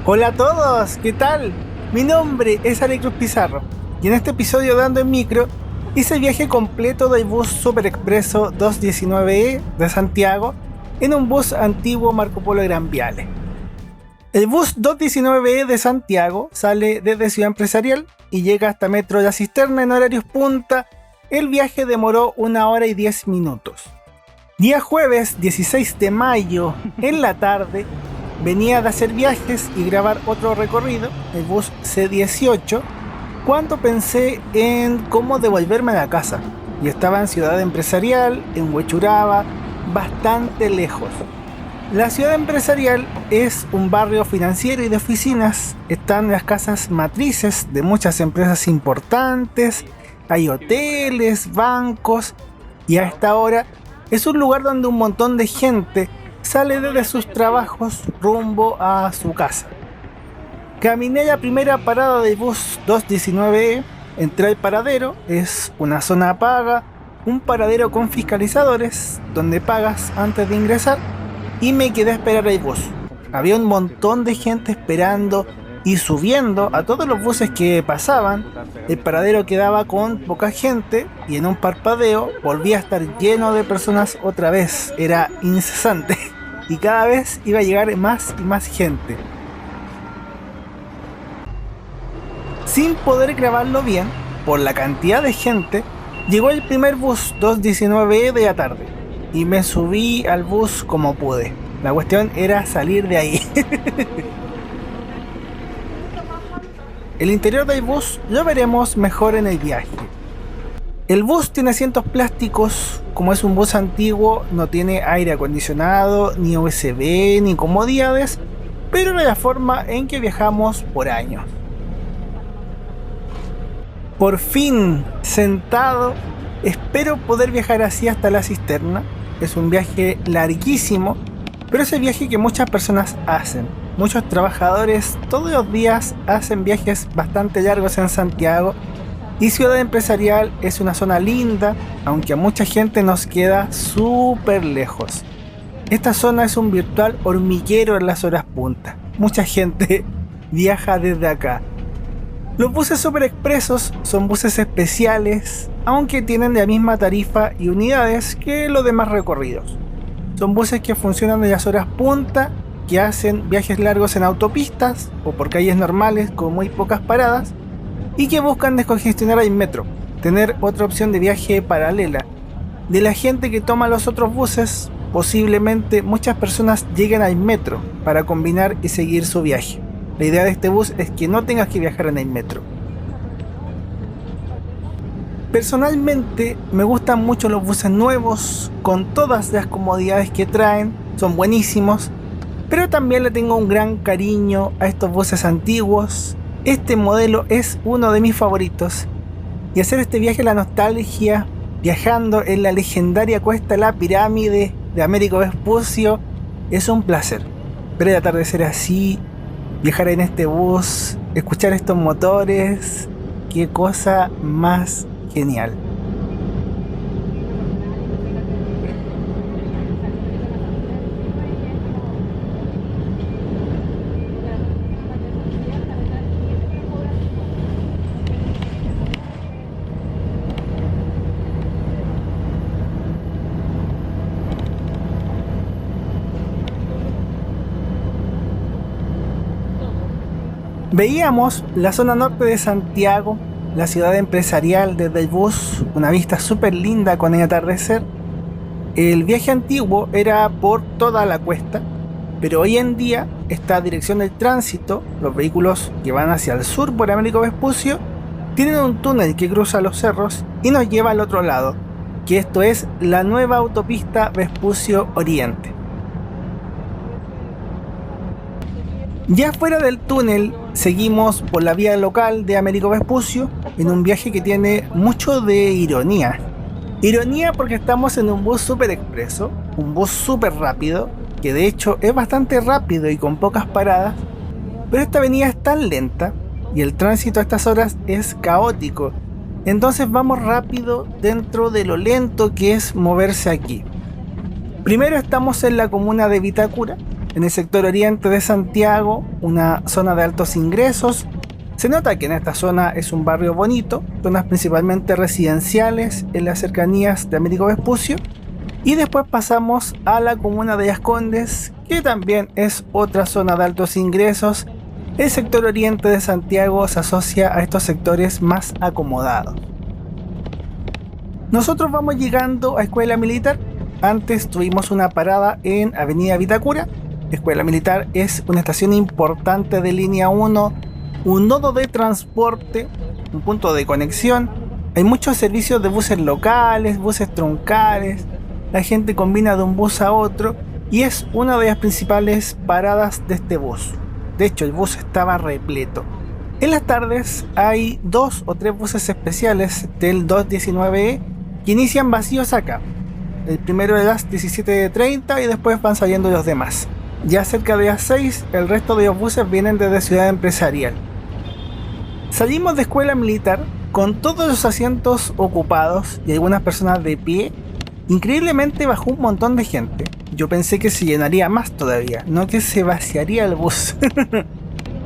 Hola a todos, ¿qué tal? Mi nombre es Ale Cruz Pizarro y en este episodio de Ando en Micro hice el viaje completo del bus Super Expreso 219E de Santiago en un bus antiguo Marco Polo Gran Viale. El bus 219E de Santiago sale desde Ciudad Empresarial y llega hasta Metro La Cisterna en horarios punta. El viaje demoró 1 hora y 10 minutos. Día jueves 16 de mayo en la tarde venía de hacer viajes y grabar otro recorrido, el bus C18, cuando pensé en cómo devolverme a la casa. Y estaba en Ciudad Empresarial, en Huechuraba, bastante lejos. La Ciudad Empresarial es un barrio financiero y de oficinas. Están las casas matrices de muchas empresas importantes, hay hoteles, bancos, y a esta hora es un lugar donde un montón de gente sale desde sus trabajos rumbo a su casa. Caminé a la primera parada del bus 219E, entré al paradero, es una zona paga, un paradero con fiscalizadores, donde pagas antes de ingresar, y me quedé a esperar el bus. Había un montón de gente esperando y subiendo a todos los buses que pasaban. El paradero quedaba con poca gente y en un parpadeo volvía a estar lleno de personas otra vez. Era incesante y cada vez iba a llegar más y más gente. Sin poder grabarlo bien, por la cantidad de gente, llegó el primer bus 219E de la tarde y me subí al bus como pude. La cuestión era salir de ahí. El interior del bus lo veremos mejor en el viaje. El bus tiene asientos plásticos, como es un bus antiguo, no tiene aire acondicionado, ni USB, ni comodidades, pero de la forma en que viajamos por años. Por fin, sentado, espero poder viajar así hasta La Cisterna. Es un viaje larguísimo, pero es el viaje que muchas personas hacen. Muchos trabajadores todos los días hacen viajes bastante largos en Santiago. Y Ciudad Empresarial es una zona linda, aunque a mucha gente nos queda súper lejos. Esta zona es un virtual hormiguero en las horas punta. Mucha gente viaja desde acá. Los buses super expresos son buses especiales, aunque tienen la misma tarifa y unidades que los demás recorridos. Son buses que funcionan en las horas punta, que hacen viajes largos en autopistas o por calles normales con muy pocas paradas, y que buscan descongestionar el metro, tener otra opción de viaje paralela. De la gente que toma los otros buses, posiblemente muchas personas lleguen al metro para combinar y seguir su viaje. La idea de este bus es que no tengas que viajar en el metro. Personalmente me gustan mucho los buses nuevos, con todas las comodidades que traen, son buenísimos, pero también le tengo un gran cariño a estos buses antiguos. Este modelo es uno de mis favoritos, y hacer este viaje a la nostalgia, viajando en la legendaria cuesta La Pirámide de Américo Vespucio, es un placer. Ver el atardecer así, viajar en este bus, escuchar estos motores, qué cosa más genial. Veíamos la zona norte de Santiago, la ciudad empresarial desde el bus, una vista súper linda con el atardecer. El viaje antiguo era por toda la cuesta, pero hoy en día esta dirección del tránsito, los vehículos que van hacia el sur por Américo Vespucio, tienen un túnel que cruza los cerros y nos lleva al otro lado, que esto es la nueva autopista Vespucio Oriente. Ya fuera del túnel, seguimos por la vía local de Américo Vespucio en un viaje que tiene mucho de ironía. Ironía porque estamos en un bus super expreso, un bus súper rápido, que de hecho es bastante rápido y con pocas paradas, pero esta avenida es tan lenta y el tránsito a estas horas es caótico. Entonces vamos rápido dentro de lo lento que es moverse aquí. Primero estamos en la comuna de Vitacura, En el sector oriente de Santiago, una zona de altos ingresos. Se nota que en esta zona es un barrio bonito, zonas principalmente residenciales en las cercanías de Américo Vespucio. Y después pasamos a la comuna de Las Condes, que también es otra zona de altos ingresos. El sector oriente de Santiago se asocia a estos sectores más acomodados. Nosotros vamos llegando a Escuela Militar. Antes tuvimos una parada en Avenida Vitacura. Escuela Militar es una estación importante de línea 1, un nodo de transporte, un punto de conexión. Hay muchos servicios de buses locales, buses troncales. La gente combina de un bus a otro y es una de las principales paradas de este bus. De hecho, el bus estaba repleto. En las tardes hay 2 o 3 buses especiales del 219E que inician vacíos acá. El primero de las 17:30 y después van saliendo los demás. Ya cerca de las 6, el resto de los buses vienen desde Ciudad Empresarial. Salimos de Escuela Militar con todos los asientos ocupados y algunas personas de pie. Increíblemente bajó un montón de gente. Yo pensé que se llenaría más todavía, no que se vaciaría el bus.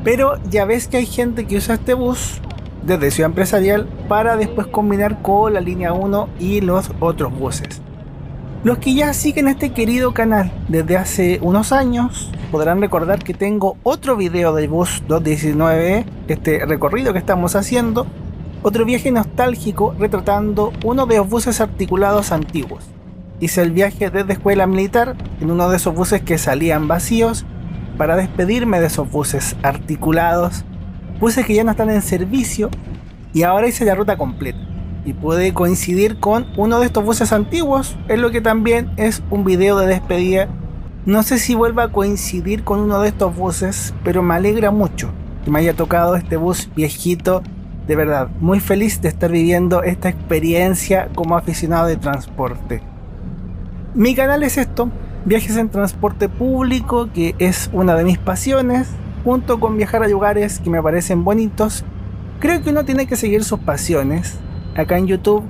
Pero ya ves que hay gente que usa este bus desde Ciudad Empresarial para después combinar con la línea 1 y los otros buses. Los que ya siguen este querido canal desde hace unos años podrán recordar que tengo otro video del bus 219, este recorrido que estamos haciendo, otro viaje nostálgico retratando uno de los buses articulados antiguos. Hice el viaje desde Escuela Militar en uno de esos buses que salían vacíos para despedirme de esos buses articulados, buses que ya no están en servicio, y ahora hice la ruta completa y pude coincidir con uno de estos buses antiguos, en lo que también es un video de despedida. No sé si vuelva a coincidir con uno de estos buses, pero me alegra mucho que me haya tocado este bus viejito. De verdad, muy feliz de estar viviendo esta experiencia como aficionado de transporte. Mi canal es esto, viajes en transporte público, que es una de mis pasiones, junto con viajar a lugares que me parecen bonitos. Creo que uno tiene que seguir sus pasiones. Acá en YouTube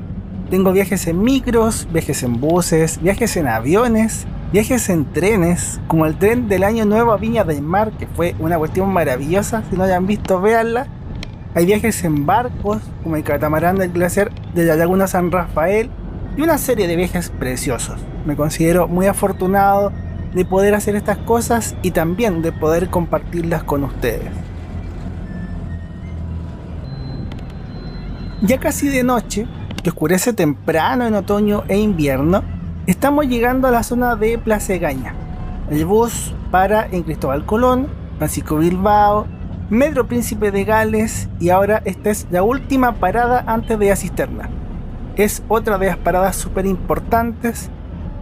tengo viajes en micros, viajes en buses, viajes en aviones, viajes en trenes, como el tren del Año Nuevo a Viña del Mar, que fue una cuestión maravillosa. Si no la han visto, véanla. Hay viajes en barcos, como el catamarán del glaciar de la Laguna San Rafael, y una serie de viajes preciosos. Me considero muy afortunado de poder hacer estas cosas y también de poder compartirlas con ustedes. Ya casi de noche, que oscurece temprano en otoño e invierno, estamos llegando a la zona de Plaza Egaña. El bus para en Cristóbal Colón, Francisco Bilbao, Metro Príncipe de Gales, y ahora esta es la última parada antes de la cisterna. Es otra de las paradas súper importantes.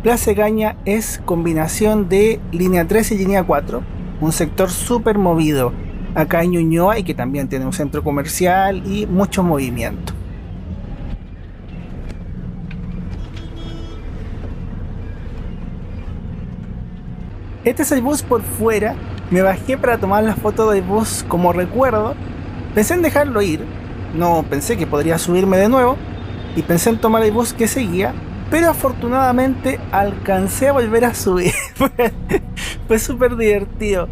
Plaza Egaña es combinación de línea 3 y línea 4, un sector súper movido acá en Ñuñoa, y que también tiene un centro comercial y mucho movimiento. Este es el bus por fuera. Me bajé para tomar la foto del bus como recuerdo. Pensé en dejarlo ir, no pensé que podría subirme de nuevo, y pensé en tomar el bus que seguía, pero afortunadamente alcancé a volver a subir. Fue súper divertido.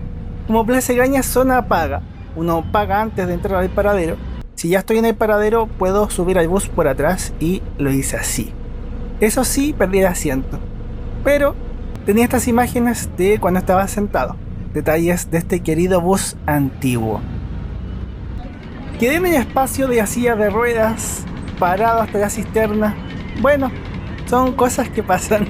Como Plaza Egaña es zona paga, uno paga antes de entrar al paradero. Si ya estoy en el paradero, puedo subir al bus por atrás, y lo hice así. Eso sí, perdí el asiento, pero tenía estas imágenes de cuando estaba sentado, detalles de este querido bus antiguo. Quedé en el espacio de la silla de ruedas, parado hasta la cisterna. Bueno, son cosas que pasan.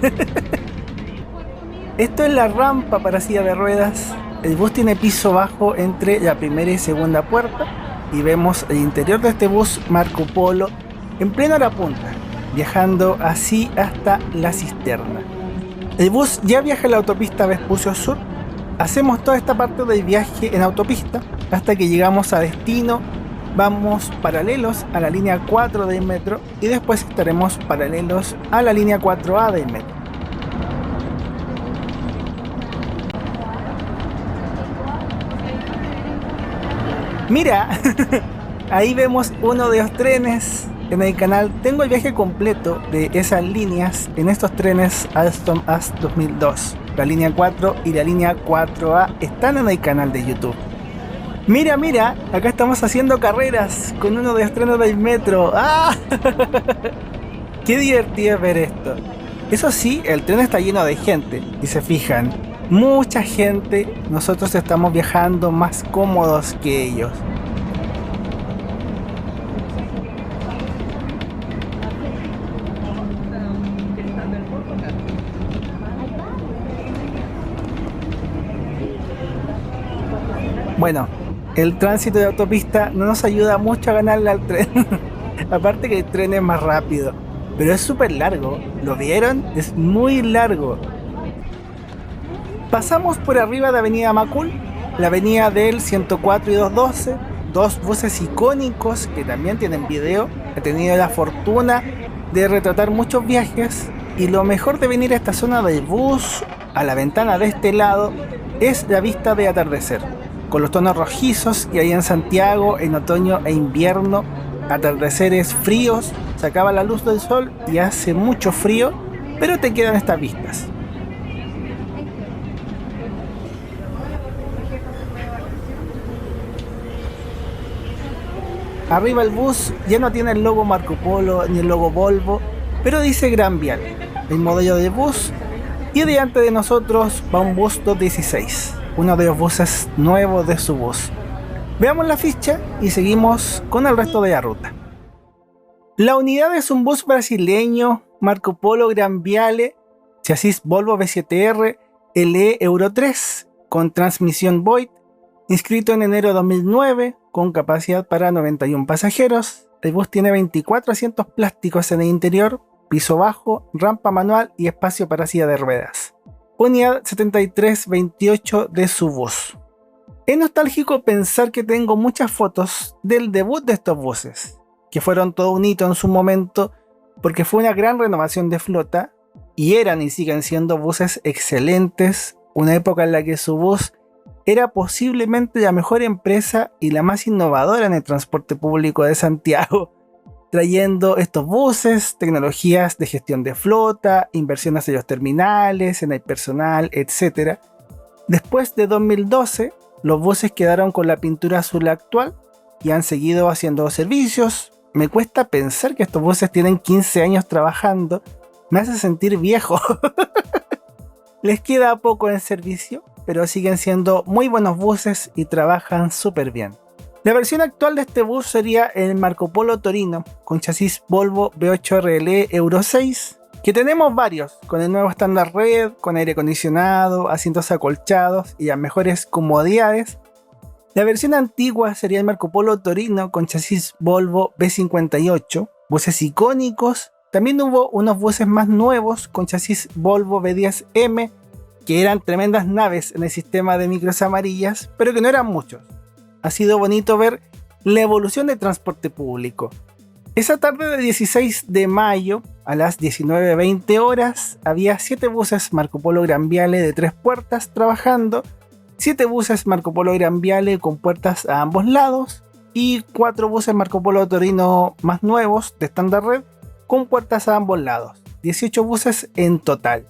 Esto es la rampa para silla de ruedas. El bus tiene piso bajo entre la primera y segunda puerta, y vemos el interior de este bus Marco Polo en plena hora punta, viajando así hasta la cisterna. El bus ya viaja en la autopista Vespucio Sur. Hacemos toda esta parte del viaje en autopista hasta que llegamos a destino. Vamos paralelos a la línea 4 del metro y después estaremos paralelos a la línea 4A del metro. Mira, ahí vemos uno de los trenes. En el canal tengo el viaje completo de esas líneas en estos trenes Alstom AS 2002. la línea 4 y la línea 4A están en el canal de YouTube. Mira, mira, acá estamos haciendo carreras con uno de estreno del metro. ¡Ah! Qué divertido ver esto. Eso sí, el tren está lleno de gente, y se fijan, mucha gente, nosotros estamos viajando más cómodos que ellos. Bueno, el tránsito de autopista no nos ayuda mucho a ganarle al tren. Aparte que el tren es más rápido, pero es súper largo. ¿Lo vieron? Es muy largo. Pasamos por arriba de Avenida Macul, la avenida del 104 y 212, dos buses icónicos que también tienen video. He tenido la fortuna de retratar muchos viajes y lo mejor de venir a esta zona del bus, a la ventana de este lado, es la vista de atardecer, con los tonos rojizos que hay en Santiago en otoño e invierno, atardeceres fríos, se acaba la luz del sol y hace mucho frío, pero te quedan estas vistas. Arriba el bus ya no tiene el logo Marco Polo ni el logo Volvo, pero dice Gran Vial, el modelo de bus, y delante de nosotros va un bus 216, uno de los buses nuevos de su bus. Veamos la ficha y seguimos con el resto de la ruta. La unidad es un bus brasileño Marco Polo Gran Viale, chasis Volvo V7R LE Euro 3 con transmisión Voith, inscrito en enero de 2009 con capacidad para 91 pasajeros. El bus tiene 24 asientos plásticos en el interior, piso bajo, rampa manual y espacio para silla de ruedas. Unidad 7328 de su bus. Es nostálgico pensar que tengo muchas fotos del debut de estos buses, que fueron todo un hito en su momento porque fue una gran renovación de flota y eran y siguen siendo buses excelentes, una época en la que su bus era posiblemente la mejor empresa y la más innovadora en el transporte público de Santiago, trayendo estos buses, tecnologías de gestión de flota, inversiones en los terminales, en el personal, etc. Después de 2012, los buses quedaron con la pintura azul actual y han seguido haciendo servicios. Me cuesta pensar que estos buses tienen 15 años trabajando, me hace sentir viejo. Les queda poco en servicio, pero siguen siendo muy buenos buses y trabajan súper bien. La versión actual de este bus sería el Marco Polo Torino, con chasis Volvo V8RLE Euro 6, que tenemos varios, con el nuevo estándar Red, con aire acondicionado, asientos acolchados y las mejores comodidades. La versión antigua sería el Marco Polo Torino, con chasis Volvo V58, buses icónicos. También hubo unos buses más nuevos, con chasis Volvo V10M, que eran tremendas naves en el sistema de micros amarillas, pero que no eran muchos. Ha sido bonito ver la evolución del transporte público. Esa tarde del 16 de mayo, a las 19:20 horas, había 7 buses Marco Polo Gran Viale de 3 puertas trabajando, 7 buses Marco Polo Gran Viale con puertas a ambos lados y 4 buses Marco Polo Torino más nuevos de estándar Red con puertas a ambos lados. 18 buses en total.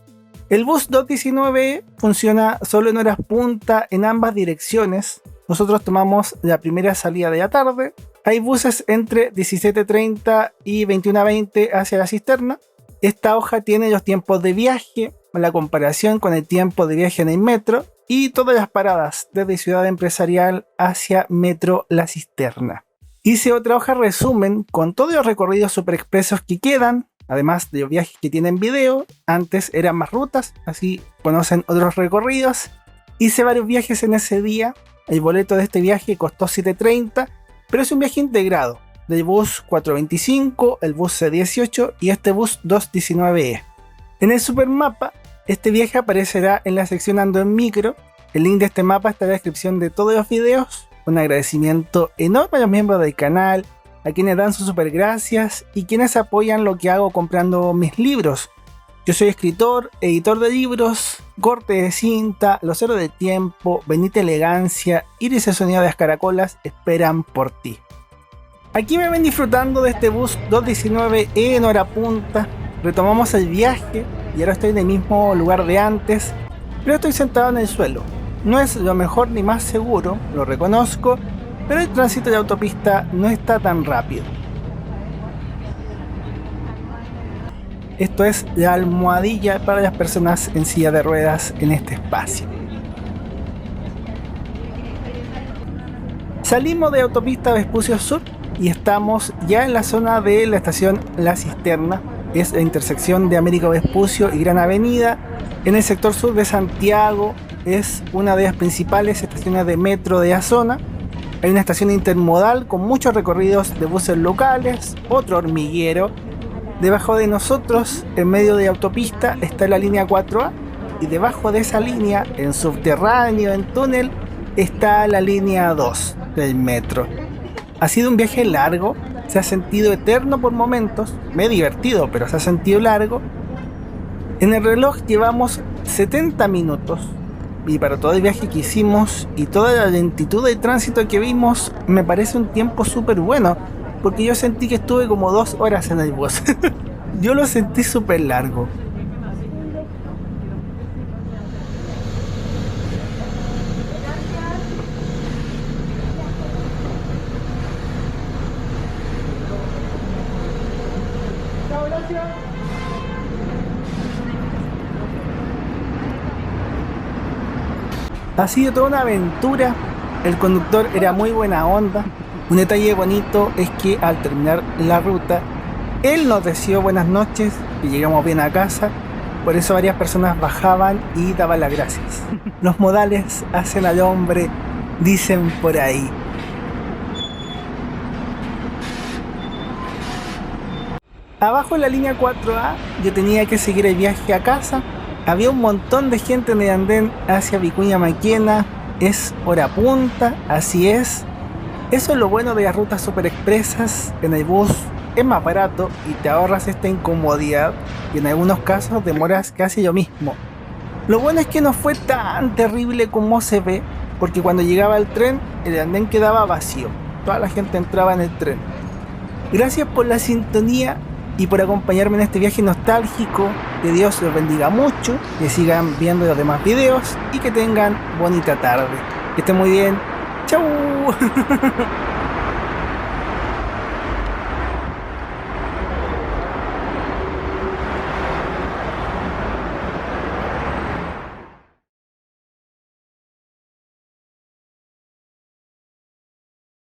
El bus 219 funciona solo en horas punta en ambas direcciones. Nosotros tomamos la primera salida de la tarde. Hay buses entre 17:30 y 21:20 hacia la cisterna. Esta hoja tiene los tiempos de viaje, la comparación con el tiempo de viaje en el metro y todas las paradas desde Ciudad Empresarial hacia Metro La Cisterna. Hice otra hoja resumen con todos los recorridos superexpresos que quedan, además de los viajes que tienen video. Antes eran más rutas, así conocen otros recorridos. Hice varios viajes en ese día. El boleto de este viaje costó 7.30, pero es un viaje integrado del bus 425, el bus C18 y este bus 219E. En el supermapa, este viaje aparecerá en la sección Ando en Micro. El link de este mapa está en la descripción de todos los videos. Un agradecimiento enorme a los miembros del canal, a quienes dan sus super gracias y quienes apoyan lo que hago comprando mis libros. Yo soy escritor, editor de libros, corte de cinta, Los Héroes del Tiempo, Bendita Elegancia, Iris el Sonido de las Caracolas esperan por ti. Aquí me ven disfrutando de este bus 219E en hora punta. Retomamos el viaje y ahora estoy en el mismo lugar de antes. pero estoy sentado en el suelo. No es lo mejor ni más seguro, lo reconozco, pero el tránsito de autopista no está tan rápido. Esto es la almohadilla para las personas en silla de ruedas en este espacio. Salimos de autopista Vespucio Sur y estamos ya en la zona de la estación La Cisterna. Es la intersección de Américo Vespucio y Gran Avenida. En el sector sur de Santiago es una de las principales estaciones de metro de la zona. Hay una estación intermodal con muchos recorridos de buses locales, otro hormiguero. Debajo de nosotros, en medio de autopista, está la línea 4A y debajo de esa línea, en subterráneo, en túnel, está la línea 2 del metro. Ha sido un viaje largo, se ha sentido eterno por momentos, me he divertido, pero se ha sentido largo. En el reloj llevamos 70 minutos y para todo el viaje que hicimos y toda la lentitud de tránsito que vimos, me parece un tiempo súper bueno. Porque yo sentí que estuve como 2 horas en el bus. Yo lo sentí súper largo. Ha sido toda una aventura. El conductor era muy buena onda. Un detalle bonito es que al terminar la ruta, él nos deseó buenas noches y llegamos bien a casa. Por eso varias personas bajaban y daban las gracias. Los modales hacen al hombre, dicen por ahí. Abajo en la línea 4A yo tenía que seguir el viaje a casa. Había un montón de gente en el andén hacia Vicuña Maquena. Es hora punta, así es. Eso es lo bueno de las rutas super expresas. En el bus es más barato y te ahorras esta incomodidad y en algunos casos demoras casi lo mismo. Lo bueno es que no fue tan terrible como se ve, porque cuando llegaba el tren el andén quedaba vacío, toda la gente entraba en el tren. Gracias por la sintonía y por acompañarme en este viaje nostálgico. Que Dios los bendiga mucho, que sigan viendo los demás videos y que tengan bonita tarde. Que estén muy bien. ¡Chau!